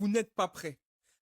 Vous n'êtes pas prêts.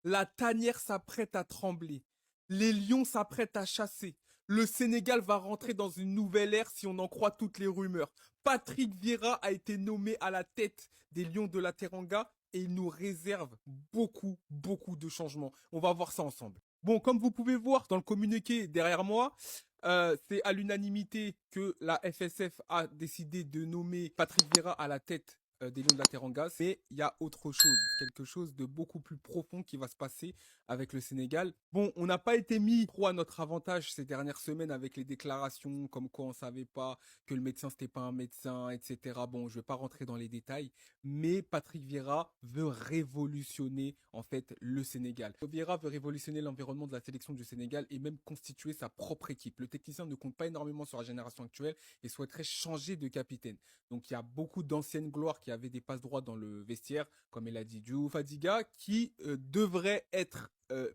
La tanière s'apprête à trembler. Les lions s'apprêtent à chasser. Le Sénégal va rentrer dans une nouvelle ère si on en croit toutes les rumeurs. Patrick Vieira a été nommé à la tête des Lions de la Teranga et il nous réserve beaucoup de changements. On va voir ça ensemble. Bon, comme vous pouvez voir dans le communiqué derrière moi, c'est à l'unanimité que la FSF a décidé de nommer Patrick Vieira à la tête des Lions de la Teranga. Mais il y a autre chose, quelque chose de beaucoup plus profond qui va se passer avec le Sénégal. Bon, on n'a pas été mis trop à notre avantage ces dernières semaines avec les déclarations comme quoi on savait pas que le médecin c'était pas un médecin, etc. Bon, je vais pas rentrer dans les détails, mais Patrick Vieira veut révolutionner en fait le Sénégal. Vieira veut révolutionner l'environnement de la sélection du Sénégal et même constituer sa propre équipe. Le technicien ne compte pas énormément sur la génération actuelle et souhaiterait changer de capitaine. Donc il y a beaucoup d'anciennes gloires qui avaient des passes droits dans le vestiaire, comme elle a dit, Diouf, Fadiga, qui devraient être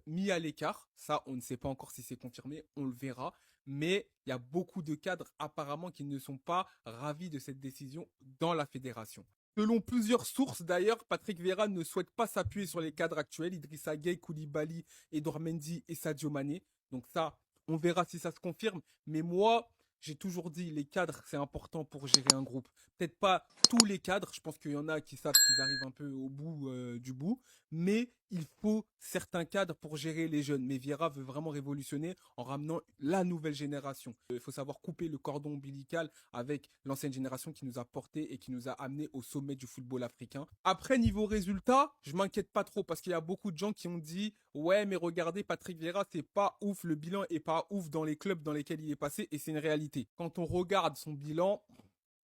mis à l'écart. Ça, on ne sait pas encore si c'est confirmé, on le verra. Mais il y a beaucoup de cadres apparemment qui ne sont pas ravis de cette décision dans la fédération. Selon plusieurs sources d'ailleurs, Patrick Vieira ne souhaite pas s'appuyer sur les cadres actuels, Idrissa Gueye, Koulibaly, Edouard Mendy et Sadio Mané. Donc ça, on verra si ça se confirme. Mais moi, j'ai toujours dit, les cadres, c'est important pour gérer un groupe. Peut-être pas tous les cadres, je pense qu'il y en a qui savent qu'ils arrivent un peu au bout du bout, mais il faut certains cadres pour gérer les jeunes. Mais Vieira veut vraiment révolutionner en ramenant la nouvelle génération. Il faut savoir couper le cordon ombilical avec l'ancienne génération qui nous a porté et qui nous a amené au sommet du football africain. Après, niveau résultat, je m'inquiète pas trop parce qu'il y a beaucoup de gens qui ont dit « Ouais, mais regardez, Patrick Vieira, c'est pas ouf, le bilan est pas ouf dans les clubs dans lesquels il est passé et c'est une réalité. » Quand on regarde son bilan,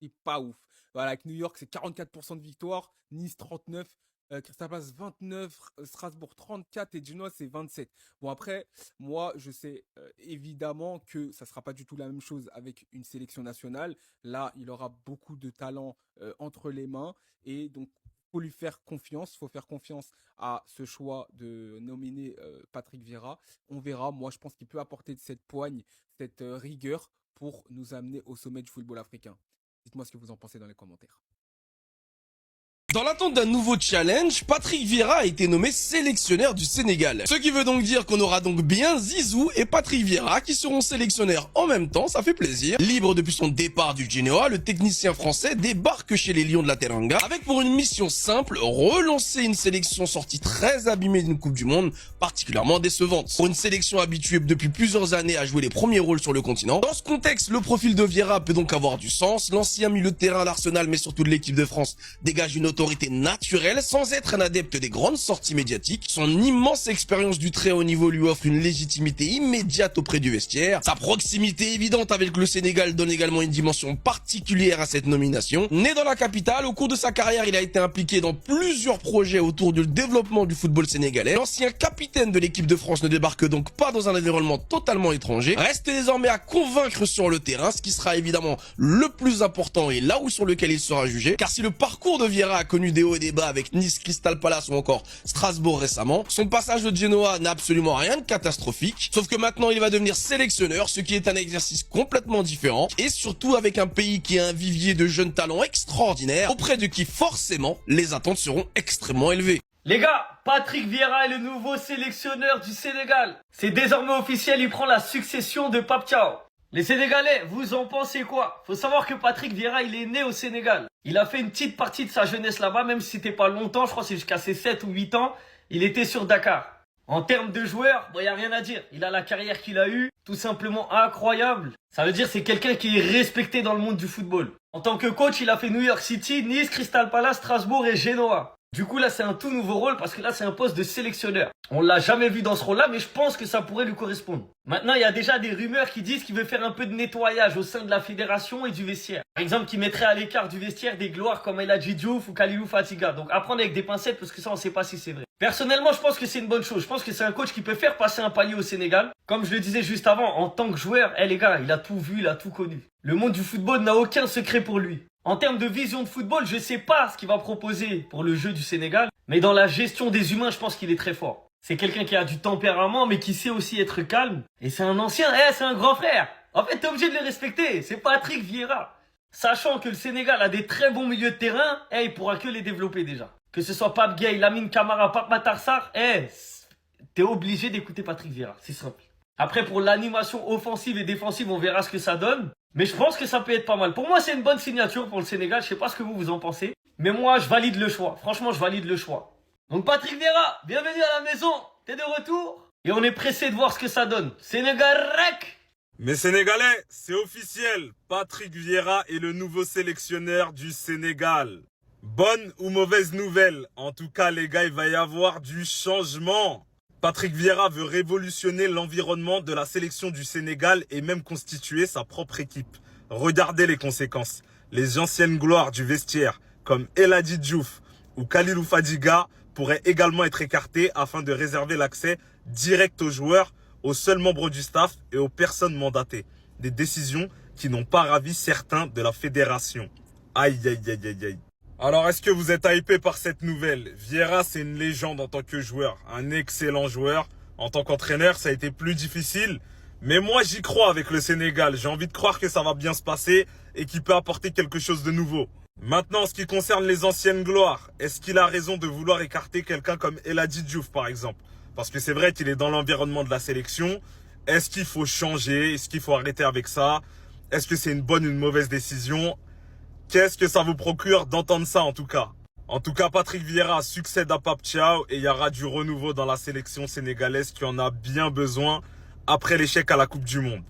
il est pas ouf. Voilà, avec New York, c'est 44% de victoire, Nice 39, Crystal Palace 29, Strasbourg 34 et Genoa c'est 27. Bon après, moi je sais évidemment que ça sera pas du tout la même chose avec une sélection nationale. Là, il aura beaucoup de talent entre les mains et donc faut lui faire confiance, faut faire confiance à ce choix de nominer Patrick Vieira. On verra, moi je pense qu'il peut apporter cette poigne, cette rigueur pour nous amener au sommet du football africain. Dites-moi ce que vous en pensez dans les commentaires. Dans l'attente d'un nouveau challenge, Patrick Vieira a été nommé sélectionneur du Sénégal. Ce qui veut donc dire qu'on aura donc bien Zizou et Patrick Vieira qui seront sélectionneurs en même temps, ça fait plaisir. Libre depuis son départ du Genoa, le technicien français débarque chez les Lions de la Teranga avec pour une mission simple, relancer une sélection sortie très abîmée d'une Coupe du Monde, particulièrement décevante. Pour une sélection habituée depuis plusieurs années à jouer les premiers rôles sur le continent. Dans ce contexte, le profil de Vieira peut donc avoir du sens. L'ancien milieu de terrain d'Arsenal, mais surtout de l'équipe de France, dégage une autorité naturelle sans être un adepte des grandes sorties médiatiques. Son immense expérience du très haut niveau lui offre une légitimité immédiate auprès du vestiaire. Sa proximité évidente avec le Sénégal donne également une dimension particulière à cette nomination. Né dans la capitale, au cours de sa carrière, il a été impliqué dans plusieurs projets autour du développement du football sénégalais. L'ancien capitaine de l'équipe de France ne débarque donc pas dans un environnement totalement étranger. Reste désormais à convaincre sur le terrain, ce qui sera évidemment le plus important et là où sur lequel il sera jugé. Car si le parcours de Vieira a connu des hauts et des bas avec Nice, Crystal Palace ou encore Strasbourg récemment, son passage au Genoa n'a absolument rien de catastrophique, sauf que maintenant il va devenir sélectionneur, ce qui est un exercice complètement différent, et surtout avec un pays qui a un vivier de jeunes talents extraordinaires, auprès de qui forcément les attentes seront extrêmement élevées. Les gars, Patrick Vieira est le nouveau sélectionneur du Sénégal. C'est désormais officiel, il prend la succession de Pape Thiaw. Les Sénégalais, vous en pensez quoi? Faut savoir que Patrick Vieira, il est né au Sénégal. Il a fait une petite partie de sa jeunesse là-bas, même si c'était pas longtemps, je crois que c'est jusqu'à ses 7 ou 8 ans, il était sur Dakar. En termes de joueur, il n'y a rien à dire. Il a la carrière qu'il a eue, tout simplement incroyable. Ça veut dire c'est quelqu'un qui est respecté dans le monde du football. En tant que coach, il a fait New York City, Nice, Crystal Palace, Strasbourg et Genoa. Du coup, là, c'est un tout nouveau rôle parce que là, c'est un poste de sélectionneur. On l'a jamais vu dans ce rôle-là, mais je pense que ça pourrait lui correspondre. Maintenant, il y a déjà des rumeurs qui disent qu'il veut faire un peu de nettoyage au sein de la fédération et du vestiaire. Par exemple, qu'il mettrait à l'écart du vestiaire des gloires comme El Hadji Diouf ou Kalilou Fatiga. Donc, à prendre avec des pincettes parce que ça, on sait pas si c'est vrai. Personnellement, je pense que c'est une bonne chose. Je pense que c'est un coach qui peut faire passer un palier au Sénégal. Comme je le disais juste avant, en tant que joueur, les gars, il a tout vu, il a tout connu. Le monde du football n'a aucun secret pour lui. En termes de vision de football, je sais pas ce qu'il va proposer pour le jeu du Sénégal. Mais dans la gestion des humains, je pense qu'il est très fort. C'est quelqu'un qui a du tempérament, mais qui sait aussi être calme. Et c'est un ancien, c'est un grand frère. En fait, t'es obligé de le respecter. C'est Patrick Vieira. Sachant que le Sénégal a des très bons milieux de terrain, il pourra que les développer déjà. que ce soit Pape Gueye, Lamine Camara, Pape Matar Sarr, t'es obligé d'écouter Patrick Vieira, c'est simple. Après, pour l'animation offensive et défensive, on verra ce que ça donne. Mais je pense que ça peut être pas mal. Pour moi, c'est une bonne signature pour le Sénégal. Je sais pas ce que vous en pensez. Mais moi, je valide le choix. Franchement, je valide le choix. Donc Patrick Vieira, bienvenue à la maison. T'es de retour. Et on est pressé de voir ce que ça donne. Sénégal rec. Mes Sénégalais, c'est officiel. Patrick Vieira est le nouveau sélectionneur du Sénégal. Bonne ou mauvaise nouvelle? En tout cas, les gars, il va y avoir du changement. Patrick Vieira veut révolutionner l'environnement de la sélection du Sénégal et même constituer sa propre équipe. Regardez les conséquences. Les anciennes gloires du vestiaire, comme El Hadji Diouf ou Khalilou Fadiga, pourraient également être écartées afin de réserver l'accès direct aux joueurs, aux seuls membres du staff et aux personnes mandatées. Des décisions qui n'ont pas ravi certains de la fédération. Aïe, aïe, aïe, aïe, aïe. Alors, est-ce que vous êtes hypé par cette nouvelle? Vieira, c'est une légende en tant que joueur, un excellent joueur. En tant qu'entraîneur, ça a été plus difficile. Mais moi, j'y crois avec le Sénégal. J'ai envie de croire que ça va bien se passer et qu'il peut apporter quelque chose de nouveau. Maintenant, en ce qui concerne les anciennes gloires, est-ce qu'il a raison de vouloir écarter quelqu'un comme El Hadji Diouf, par exemple? Parce que c'est vrai qu'il est dans l'environnement de la sélection. Est-ce qu'il faut changer? Est-ce qu'il faut arrêter avec ça? Est-ce que c'est une bonne ou une mauvaise décision? Qu'est-ce que ça vous procure d'entendre ça en tout cas? En tout cas, Patrick Vieira succède à Pape Thiaw et il y aura du renouveau dans la sélection sénégalaise qui en a bien besoin après l'échec à la Coupe du Monde.